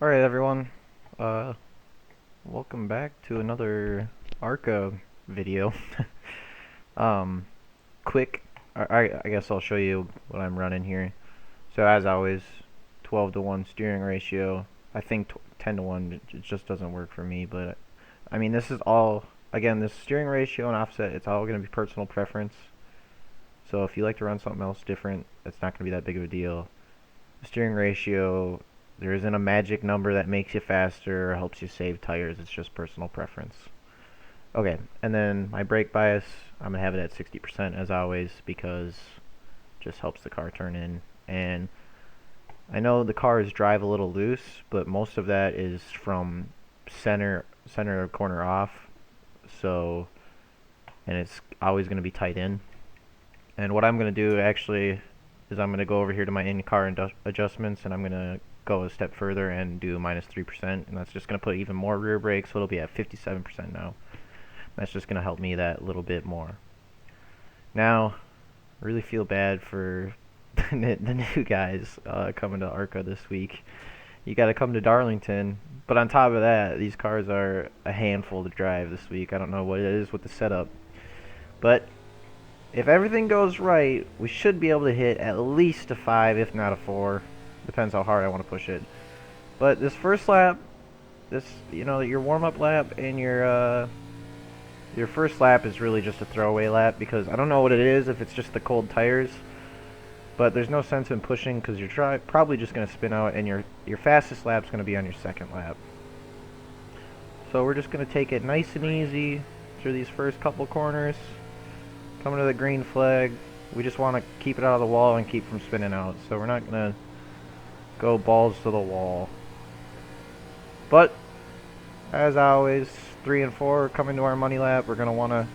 Alright everyone, uh, welcome back to another Arca video. um, quick, I guess I'll show you what I'm running here. So as always, 12 to 1 steering ratio. I think 10 to 1, it just doesn't work for me, but I mean this is all, again, this steering ratio and offset, it's all going to be personal preference. So if you like to run something else different, it's not going to be that big of a deal. The steering ratio, there isn't a magic number that makes you faster or helps you save tires. It's just personal preference. Okay, and then my brake bias, I'm going to have it at 60% as always because it just helps the car turn in. And I know the cars drive a little loose, but most of that is from center corner off. So, and it's always going to be tight in. And what I'm going to do actually is I'm going to go over here to my in-car adjustments, and I'm going to go a step further and do minus 3%, and that's just going to put even more rear brake, so it'll be at 57% now. That's just going to help me that little bit more. Now, I really feel bad for the new guys coming to Arca this week. You got to come to Darlington, but on top of that, these cars are a handful to drive this week. I don't know what it is with the setup, but if everything goes right, we should be able to hit at least a 5, if not a 4. Depends how hard I want to push it. But this first lap, your warm-up lap and your first lap is really just a throwaway lap because I don't know what it is, if it's just the cold tires. But there's no sense in pushing because you're probably just going to spin out, and your fastest lap's going to be on your second lap. So we're just going to take it nice and easy through these first couple corners. Coming to the green flag, we just want to keep it out of the wall and keep from spinning out. So we're not going to go balls to the wall. But, as always, 3 and 4 coming to our money lap. We're going to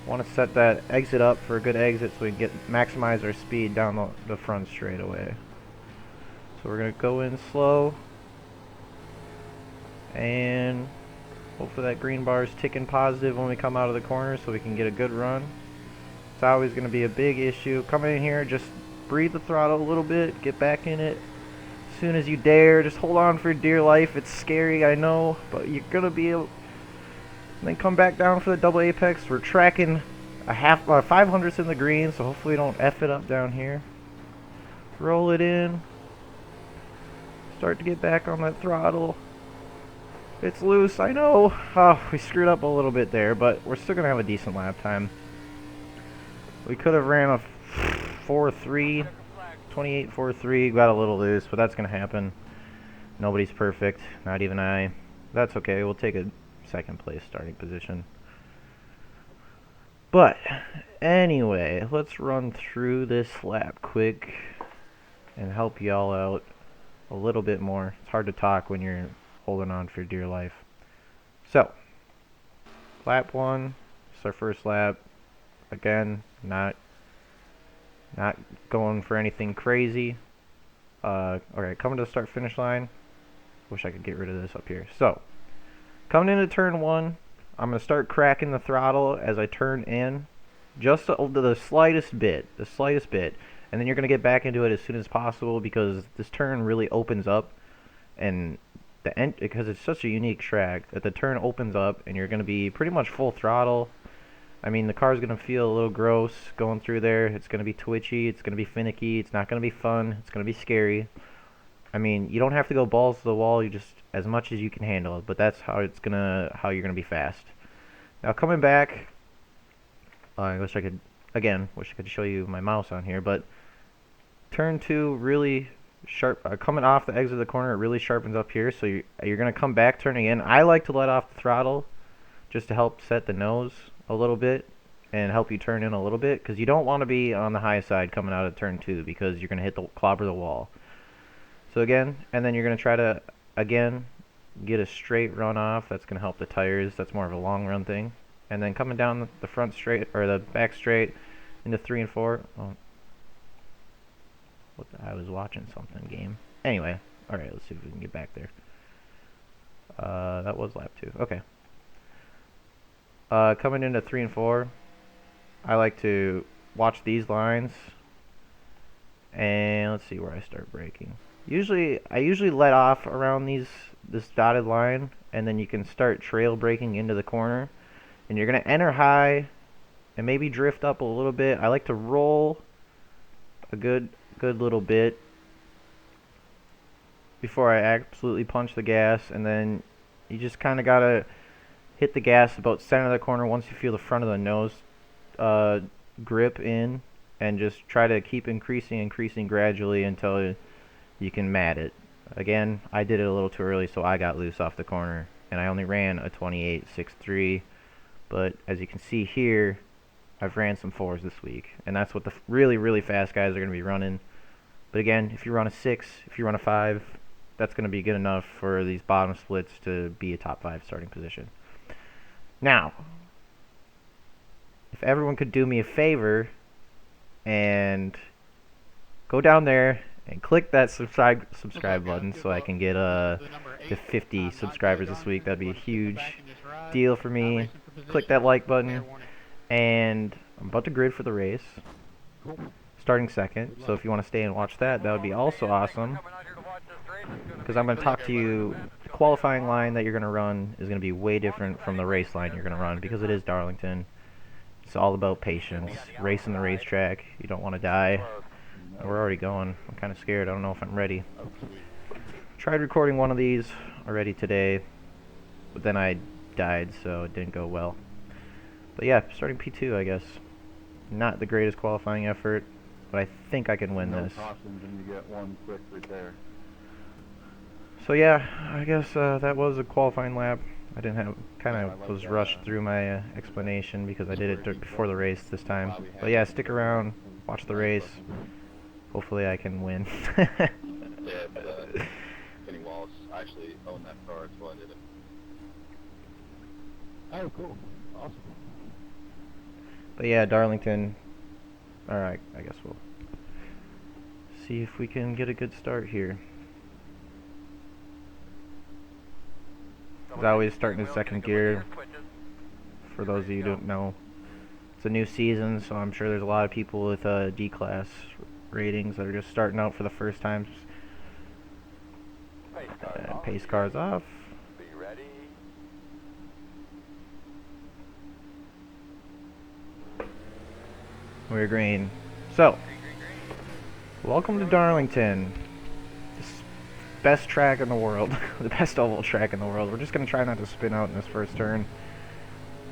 want to set that exit up for a good exit so we can maximize our speed down the front straightaway. So we're going to go in slow. And hopefully that green bar is ticking positive when we come out of the corner so we can get a good run. It's always going to be a big issue. Come in here, just breathe the throttle a little bit, get back in it as soon as you dare. Just hold on for dear life. It's scary, I know, but you're going to be able. And then come back down for the double apex. We're tracking a 500ths in the green, so hopefully we don't F it up down here. Roll it in. Start to get back on that throttle. It's loose, I know. Oh, we screwed up a little bit there, but we're still going to have a decent lap time. We could have ran a 4.3, 28.43, got a little loose, but that's going to happen. Nobody's perfect, not even I. That's okay, we'll take a second place starting position. But, anyway, let's run through this lap quick and help y'all out a little bit more. It's hard to talk when you're holding on for dear life. So, lap 1, it's our first lap. Again, not going for anything crazy. Okay, coming to the start finish line. Wish I could get rid of this up here. So, coming into turn 1, I'm going to start cracking the throttle as I turn in. Just the slightest bit. And then you're going to get back into it as soon as possible because this turn really opens up. And because it's such a unique track, that the turn opens up and you're going to be pretty much full throttle. I mean, the car's going to feel a little gross going through there. It's going to be twitchy. It's going to be finicky. It's not going to be fun. It's going to be scary. I mean, you don't have to go balls to the wall. You just as much as you can handle it. But that's how you're going to be fast. Now coming back, I wish I could show you my mouse on here. But turn 2 really sharp. Coming off the exit of the corner, it really sharpens up here. So you're going to come back turning in. I like to let off the throttle just to help set the nose a little bit and help you turn in a little bit because you don't want to be on the high side coming out of turn 2 because you're going to clobber the wall. So again, and then you're going to try to again get a straight run off. That's going to help the tires. That's more of a long run thing. And then coming down the front straight or the back straight into 3 and 4. Oh, I was watching something game. Anyway, all right, let's see if we can get back there. That was lap 2. Okay. Coming into 3 and 4, I like to watch these lines, and let's see where I start braking. I usually let off around this dotted line, and then you can start trail braking into the corner. And you're gonna enter high and maybe drift up a little bit. I like to roll a good little bit before I absolutely punch the gas, and then you just kind of gotta hit the gas about center of the corner once you feel the front of the nose uh, grip in, and just try to keep increasing gradually until you can mat it. Again, I did it a little too early, so I got loose off the corner, and I only ran a 28.63. But as you can see here, I've ran some 4s this week, and that's what the really fast guys are going to be running. But again, if you run a 6, if you run a 5, that's going to be good enough for these bottom splits to be a top 5 starting position. Now, if everyone could do me a favor and go down there and click that subscribe button so I can get to 50 subscribers this week. That'd be a huge deal for me. Click that like button, and I'm about to grid for the race, starting second. So if you want to stay and watch that, that would be also awesome, because I'm going to talk to you. The qualifying line that you're going to run is going to be way different from the race line you're going to run, because it is Darlington. It's all about patience, racing the racetrack. You don't want to die. We're already going. I'm kind of scared. I don't know if I'm ready. Tried recording one of these already today, but then I died, so it didn't go well. But yeah, starting P2, I guess. Not the greatest qualifying effort, but I think I can win this. And you get one quick repair. So yeah, I guess that was a qualifying lap. I didn't have, kind of was rushed through my explanation because I did it before the race this time. But yeah, stick around, watch the race. Hopefully I can win. Yeah, Kenny Wallace actually owned that car, so I did it. Oh, cool. Awesome. But yeah, Darlington. Alright, I guess we'll see if we can get a good start here. It's always starting in second gear. For those of you who don't know, it's a new season, so I'm sure there's a lot of people with D-class ratings that are just starting out for the first time. Pace cars off. Be ready. We're green. So, welcome to Darlington. This best track in the world. The best oval track in the world. We're just going to try not to spin out in this first turn.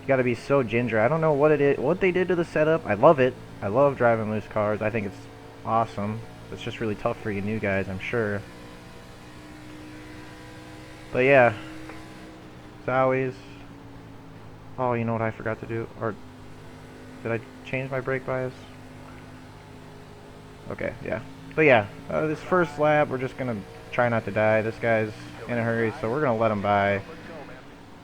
You got to be so ginger. I don't know what they did to the setup. I love it. I love driving loose cars. I think it's awesome. It's just really tough for you new guys, I'm sure. But yeah, as always. Oh, you know what I forgot to do? Or did I change my brake bias? Okay, yeah. But yeah, this first lap, we're just going to try not to die. This guy's in a hurry, so we're going to let him by.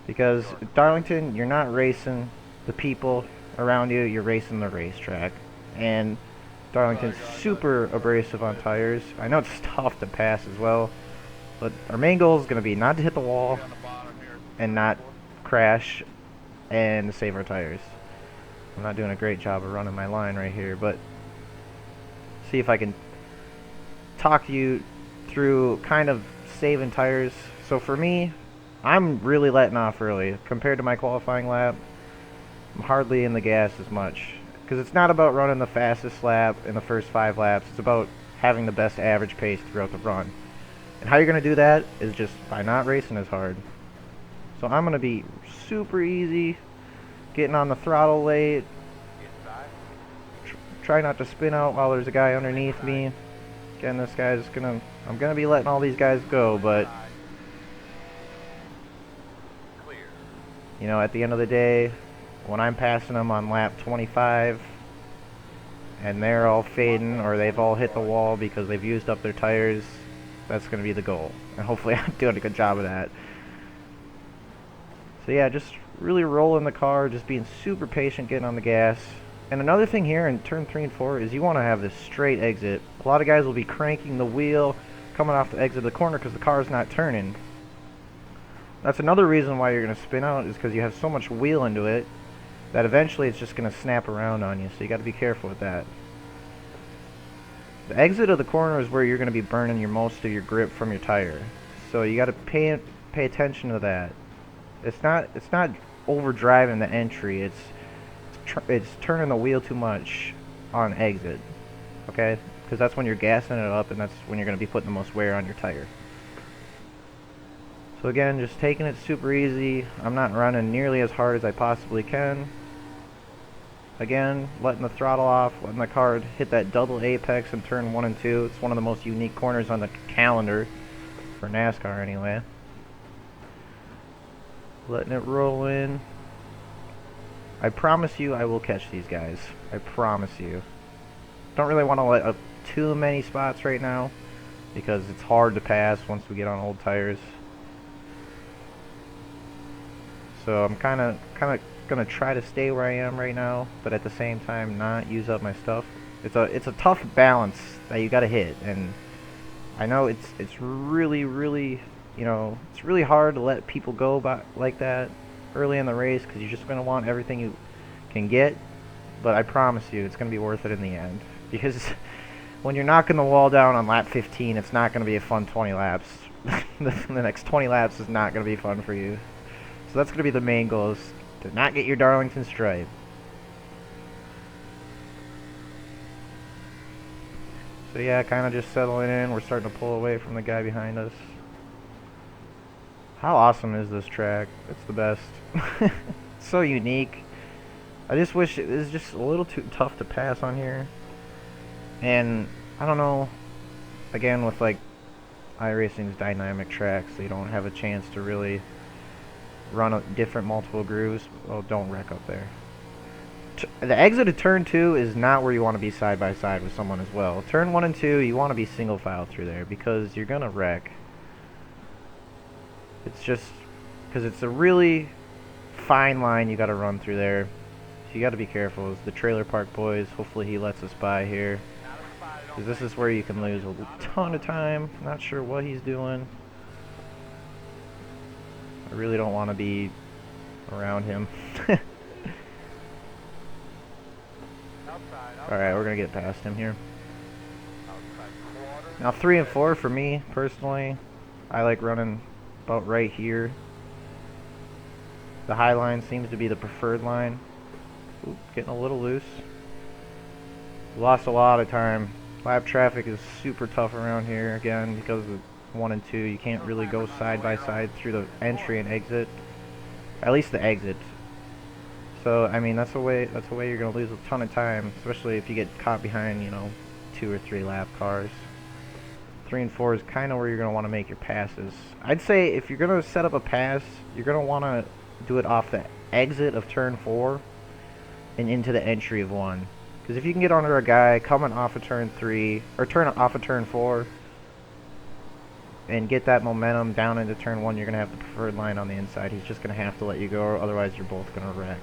Because at Darlington, you're not racing the people around you, you're racing the racetrack. And Darlington's super abrasive on tires. I know it's tough to pass as well, but our main goal is going to be not to hit the wall and not crash and save our tires. I'm not doing a great job of running my line right here, but see if I can talk to you through kind of saving tires. So for me, I'm really letting off early. Compared to my qualifying lap, I'm hardly in the gas as much. Because it's not about running the fastest lap in the first 5 laps. It's about having the best average pace throughout the run. And how you're going to do that is just by not racing as hard. So I'm going to be super easy, getting on the throttle late. Try not to spin out while there's a guy underneath me. Again, this guy's I'm going to be letting all these guys go, but you know, at the end of the day, when I'm passing them on lap 25 and they're all fading or they've all hit the wall because they've used up their tires, that's going to be the goal. And hopefully I'm doing a good job of that. So yeah, just really rolling the car, just being super patient, getting on the gas. And another thing here in turn 3 and 4 is you want to have this straight exit. A lot of guys will be cranking the wheel coming off the exit of the corner because the car's not turning. That's another reason why you're going to spin out, is because you have so much wheel into it that eventually it's just going to snap around on you, so you got to be careful with that. The exit of the corner is where you're going to be burning most of your grip from your tire. So you got to pay attention to that. It's not overdriving the entry. It's turning the wheel too much on exit. Okay? Because that's when you're gassing it up, and that's when you're going to be putting the most wear on your tire. So again, just taking it super easy. I'm not running nearly as hard as I possibly can. Again, letting the throttle off, letting the car hit that double apex in turn 1 and 2. It's one of the most unique corners on the calendar, for NASCAR anyway. Letting it roll in. I promise you I will catch these guys. I promise you. Don't really want to let up too many spots right now, because it's hard to pass once we get on old tires. So I'm kind of gonna try to stay where I am right now, but at the same time not use up my stuff. It's a tough balance that you gotta hit, and I know it's really it's really hard to let people go by like that early in the race, because you're just gonna want everything you can get. But I promise you, it's gonna be worth it in the end, because when you're knocking the wall down on lap 15, it's not gonna be a fun 20 laps. The next 20 laps is not gonna be fun for you. So that's going to be the main goal, is to not get your Darlington stripe. So yeah, kind of just settling in. We're starting to pull away from the guy behind us. How awesome is this track? It's the best. It's so unique. I just wish it was just a little too tough to pass on here. And I don't know, again with like Iracing's dynamic tracks, they don't have a chance to really run different multiple grooves. Oh, don't wreck up there. The exit of turn 2 is not where you want to be side by side with someone as well. Turn 1 and 2, you want to be single file through there, because you're gonna wreck. It's just because it's a really fine line you got to run through there. So you got to be careful. It's the trailer park boys. Hopefully he lets us by here, because this is where you can lose a ton of time. Not sure what he's doing. I really don't want to be around him. Alright, we're going to get past him here. Now 3 and 4 for me, personally. I like running about right here. The high line seems to be the preferred line. Oop, getting a little loose. Lost a lot of time. Lap traffic is super tough around here, again, because of 1 and 2. You can't really go side by side through the entry and exit. At least the exit. So I mean, that's a way you're gonna lose a ton of time, especially if you get caught behind, 2 or 3 lap cars. 3 and 4 is kind of where you're gonna want to make your passes. I'd say if you're gonna set up a pass, you're gonna want to do it off the exit of turn 4 and into the entry of 1. Because if you can get under a guy coming off of turn 3 or off of turn 4 and get that momentum down into turn 1, you're going to have the preferred line on the inside. He's just going to have to let you go, or otherwise you're both going to wreck.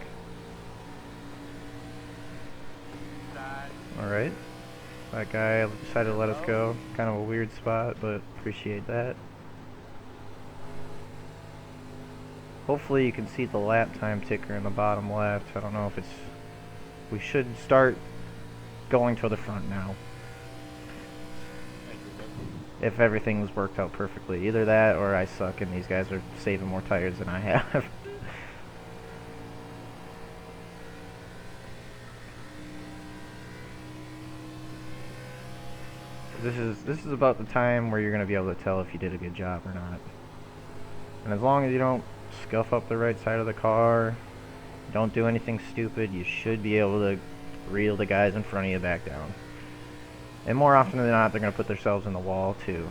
Alright. That guy decided to let us go. Kind of a weird spot, but appreciate that. Hopefully you can see the lap time ticker in the bottom left. I don't know if it's... We should start going to the front now, if everything's worked out perfectly. Either that or I suck and these guys are saving more tires than I have. This is about the time where you're going to be able to tell if you did a good job or not. And as long as you don't scuff up the right side of the car, don't do anything stupid, you should be able to reel the guys in front of you back down. And more often than not, they're going to put themselves in the wall too.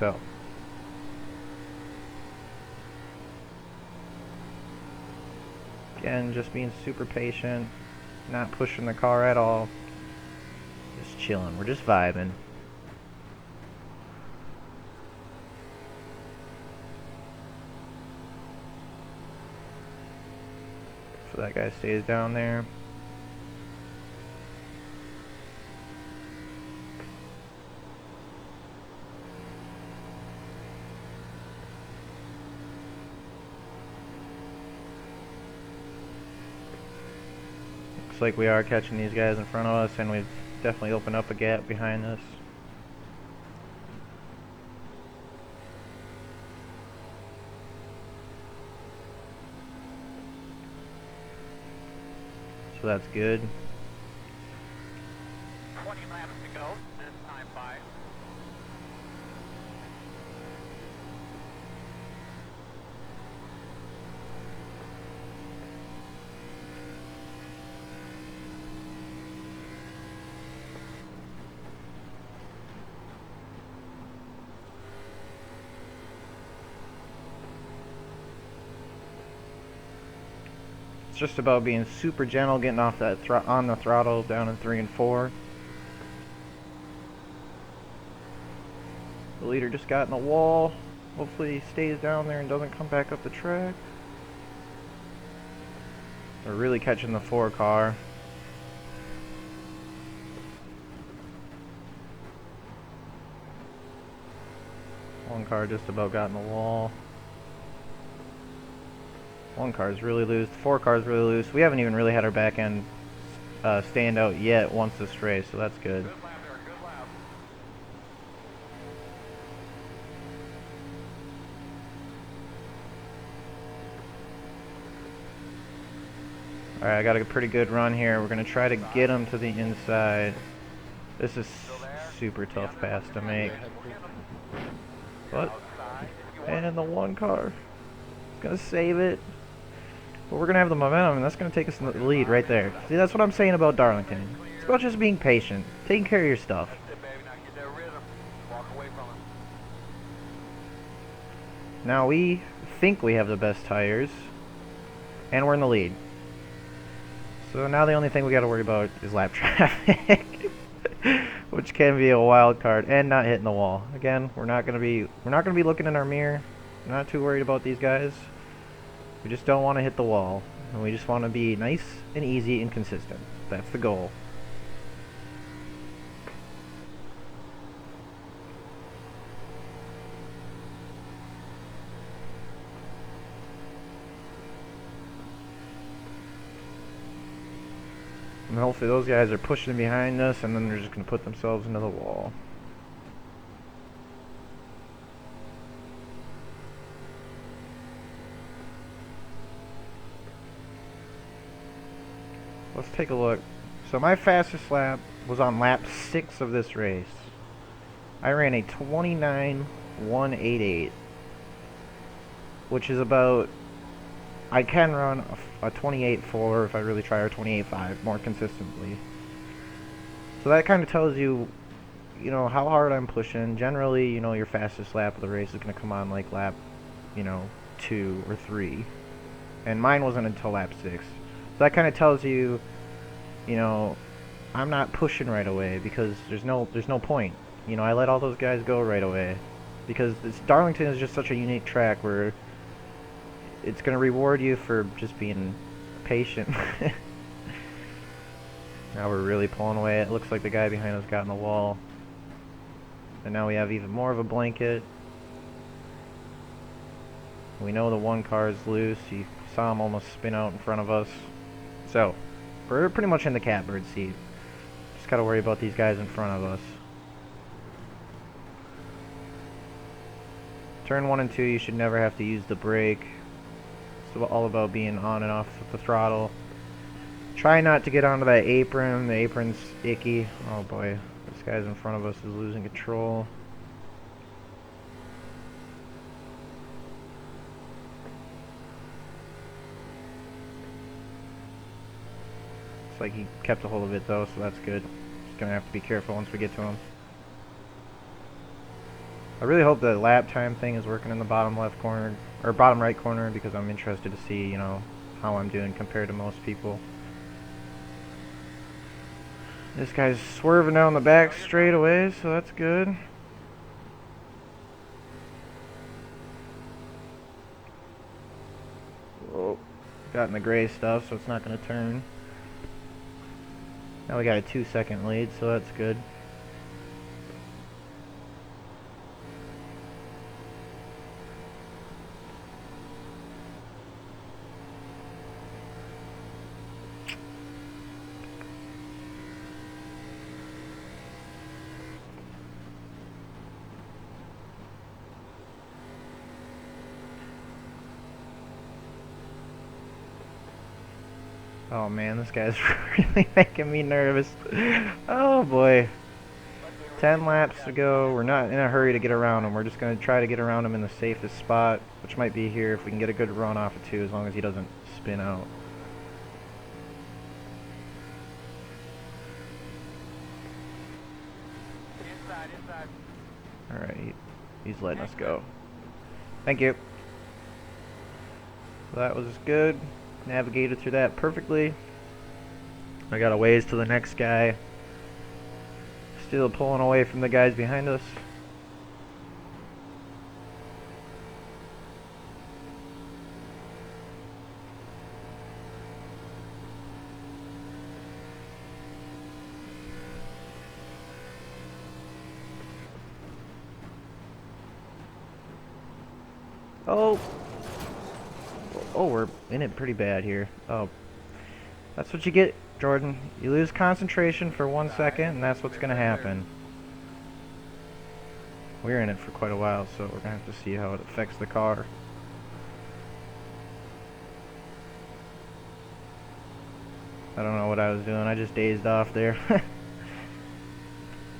So again, just being super patient, not pushing the car at all, just chilling. We're just vibing. So that guy stays down there. Looks like we are catching these guys in front of us, and we've definitely open up a gap behind us. So that's good. 20 laps to go, and time 5. It's just about being super gentle, getting off that on the throttle down in 3 and 4. The leader just got in the wall. Hopefully he stays down there and doesn't come back up the track. They're really catching the 4 car. One car just about got in the wall. One car's really loose. 4 car's really loose. We haven't even really had our back end stand out yet once this race, so that's good. Good lap there, good lap. Alright, I got a pretty good run here. We're going to try to get him to the inside. This is super tough pass to make. But, and the 1 car is going to save it. But we're going to have the momentum, and that's going to take us in the lead right there. See, that's what I'm saying about Darlington. It's about just being patient, taking care of your stuff. That's it, baby. Now get that rhythm. Walk away from it. Now we think we have the best tires, and we're in the lead. So now the only thing we got to worry about is lap traffic, which can be a wild card, and not hitting the wall. Again, we're not gonna be looking in our mirror. We're not too worried about these guys. We just don't want to hit the wall, and we just want to be nice and easy and consistent. That's the goal. And hopefully those guys are pushing behind us, and then they're just going to put themselves into the wall. Let's take a look. So my fastest lap was on lap 6 of this race. I ran a 29.188, which is about, I can run a 28.4 if I really try, or 28.5 more consistently. So that kind of tells you, you know, how hard I'm pushing. Generally, you know, your fastest lap of the race is going to come on like lap, you know, 2 or 3. And mine wasn't until lap 6. So that kind of tells you, you know, I'm not pushing right away because there's no point. You know, I let all those guys go right away because Darlington is just such a unique track where it's going to reward you for just being patient. Now we're really pulling away. It looks like the guy behind us got in the wall. And now we have even more of a blanket. We know the 1 car is loose. You saw him almost spin out in front of us. So, we're pretty much in the catbird seat. Just gotta worry about these guys in front of us. Turn 1 and 2, you should never have to use the brake. It's all about being on and off with the throttle. Try not to get onto that apron. The apron's icky. Oh boy, this guy's in front of us is losing control. Looks like he kept a hold of it though, so that's good. Just gonna have to be careful once we get to him. I really hope the lap time thing is working in the bottom left corner, or bottom right corner, because I'm interested to see, you know, how I'm doing compared to most people. This guy's swerving down the back straightaway, so that's good. Oh, got in the gray stuff, so it's not going to turn. Now we got a 2-second lead, so that's good. Oh man, this guy's really making me nervous. Oh boy. 10 laps to go. We're not in a hurry to get around him. We're just going to try to get around him in the safest spot, which might be here if we can get a good run off of 2, as long as he doesn't spin out. Inside. Alright, he's letting us go. Thank you. That was good. Navigated through that perfectly. I got a ways to the next guy. Still pulling away from the guys behind us. Oh! Oh, we're in it pretty bad here. Oh. That's what you get, Jordan. You lose concentration for 1 second, and that's what's going to happen. We're in it for quite a while, so we're going to have to see how it affects the car. I don't know what I was doing. I just dazed off there.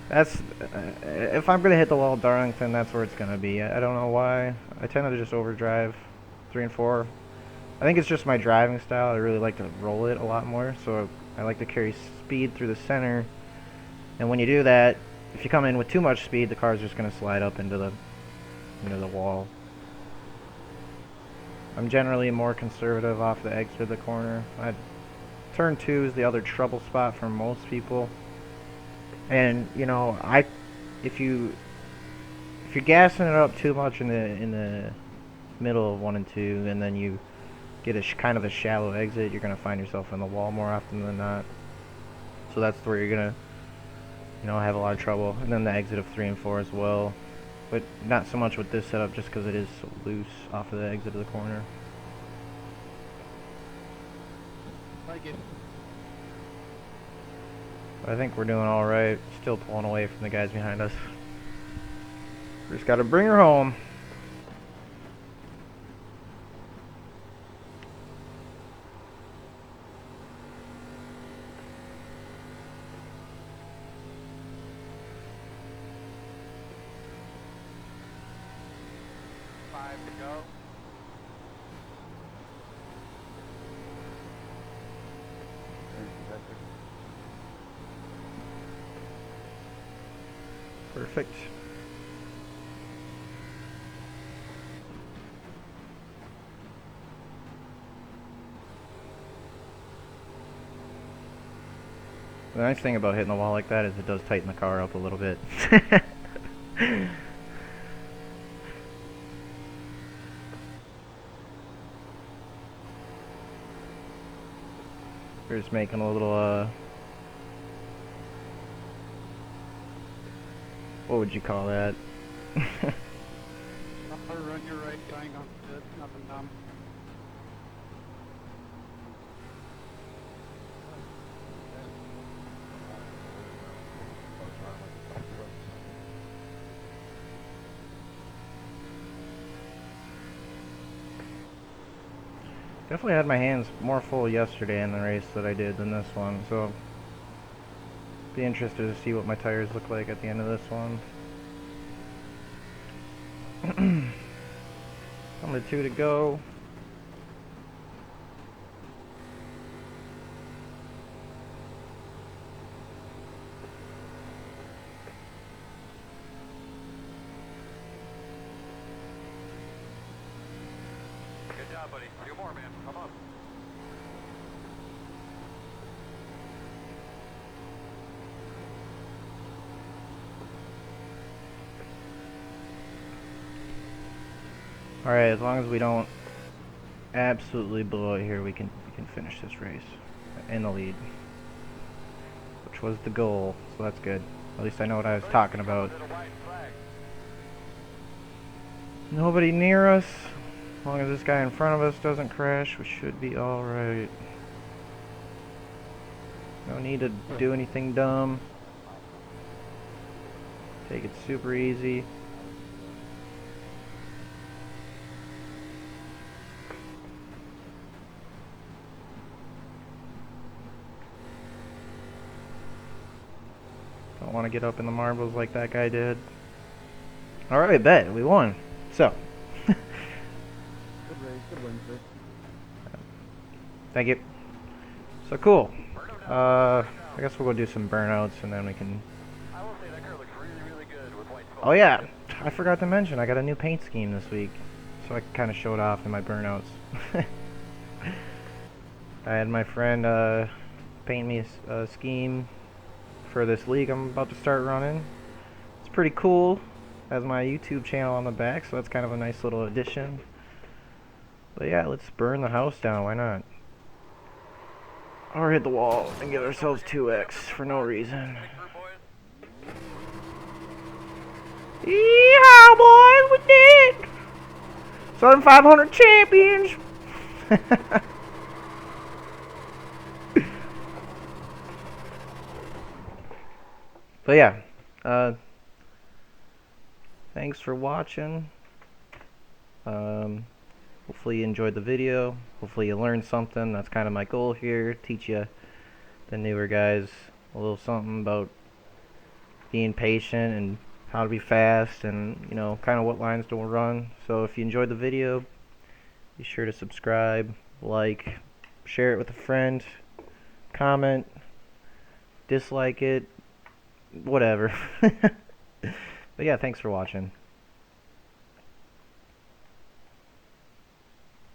That's if I'm gonna hit the wall at Darlington, that's where it's gonna be. I don't know why. I tend to just overdrive 3 and 4. I think it's just my driving style. I really like to roll it a lot more, so I like to carry speed through the center. And when you do that, if you come in with too much speed, the car's just gonna slide up into the wall. I'm generally more conservative off the exit of the corner. Turn 2 is the other trouble spot for most people. And you know, if you're gassing it up too much in the middle of 1 and 2, and then you get a kind of a shallow exit, you're gonna find yourself in the wall more often than not. So that's where you're gonna, have a lot of trouble. And then the exit of 3 and 4 as well, but not so much with this setup, just because it is so loose off of the exit of the corner. Like it. But I think we're doing all right. Still pulling away from the guys behind us. We just got to bring her home. Five to go. Perfect. The nice thing about hitting the wall like that is it does tighten the car up a little bit. We're just making a little, what would you call that? Run your right triangle, up and down. Definitely had my hands more full yesterday in the race that I did than this one, so be interested to see what my tires look like at the end of this one. Number 2 to go. Good job, buddy. 2 more, man. Come on. Alright, as long as we don't absolutely blow it here, we can finish this race in the lead, which was the goal, so that's good. At least I know what I was talking about. Nobody near us. As long as this guy in front of us doesn't crash, we should be alright. No need to do anything dumb. Take it super easy. Don't want to get up in the marbles like that guy did. Alright, bet. We won. So. Good race, good win, sir. Thank you. So cool. I guess we'll go do some burnouts and then we can... I will say that car looks really, really good with white spots. Oh yeah, I forgot to mention I got a new paint scheme this week. So I kind of showed off in my burnouts. I had my friend paint me a scheme for this league I'm about to start running. It's pretty cool. Has my YouTube channel on the back, so that's kind of a nice little addition. But yeah, let's burn the house down, why not? Or hit the wall and give ourselves 2x for no reason. Yeehaw, boys, we did! Southern 500 champions! But yeah, thanks for watching. Hopefully you enjoyed the video. Hopefully you learned something. That's kind of my goal here. Teach you, the newer guys, a little something about being patient and how to be fast and, you know, kind of what lines to run. So if you enjoyed the video, be sure to subscribe, like, share it with a friend, comment, dislike it, whatever. But yeah, thanks for watching.